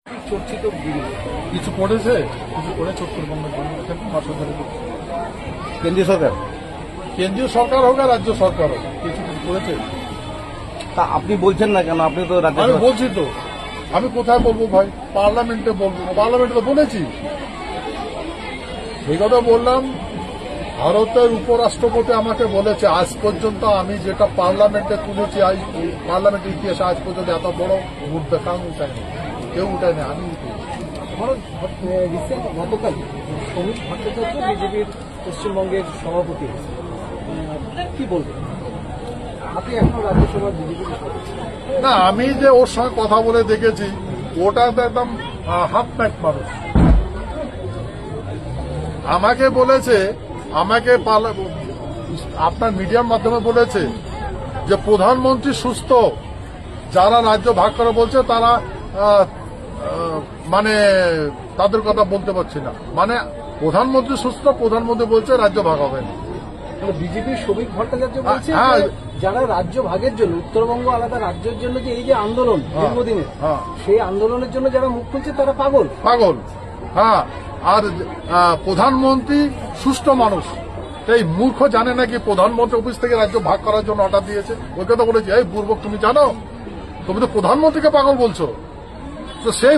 চর্চিত কিছু করেছে, কিছু করেছে উত্তরবঙ্গের জন্য 5 বছর ধরে। কেন্দ্রীয় সরকার, কেন্দ্রীয় সরকার হোক আর রাজ্য সরকার হোক, কিছু কিছু করেছে। তা আপনি বলছেন না কেন? আপনি তো আমি বলছি তো, আমি কোথায় বলবো ভাই? পার্লামেন্টে বলবো, পার্লামেন্টে তো বলেছি। এই কথা বললাম। ভারতের উপরাষ্ট্রপতি আমাকে বলেছে আজ পর্যন্ত আমি যেটা পার্লামেন্টে তুলেছি, আজ পার্লামেন্টের ইতিহাসে আজ পর্যন্ত এত বড় ভোট দেখানো উঠায়নি, কেউ উঠায়নি, আমি উঠেছি। গতকাল শ্রমিক ভট্টাচার্য বিজেপির পশ্চিমবঙ্গের সভাপতি, কি বলবেন? আপনি এখনো রাজ্যসভার বিজেপির সদস্য। না, আমি যে ওর সঙ্গে কথা বলে দেখেছি, ওটা তো একদম হাফ প্যাক মানুষ। আমাকে বলেছে, আমাকে আপনার মিডিয়ার মাধ্যমে বলেছে যে প্রধানমন্ত্রী সুস্থ, যারা রাজ্য ভাগ করে বলছে তারা মানে তাদের কথা বলতে পারছি না। মানে প্রধানমন্ত্রী সুস্থ, প্রধানমন্ত্রী বলছে রাজ্য ভাগ হবে না। বিজেপির শ্রমিক ভট্টাচার্য বলছে হ্যাঁ, যারা রাজ্য ভাগের জন্য, উত্তরবঙ্গ আলাদা রাজ্যের জন্য যে এই যে আন্দোলন দীর্ঘদিনের, সেই আন্দোলনের জন্য যারা মুখ খুলছে তারা পাগল। হ্যাঁ, আর প্রধানমন্ত্রী সুস্থ মানুষ, এই মূর্খ জানে নাকি প্রধানমন্ত্রী অফিস থেকে রাজ্য ভাগ করার জন্য অর্ডার দিয়েছে। ওই কথা বলেছি, এই বুর্বক তুমি জানো? তুমি তো প্রধানমন্ত্রীকে পাগল বলছো। তো সেই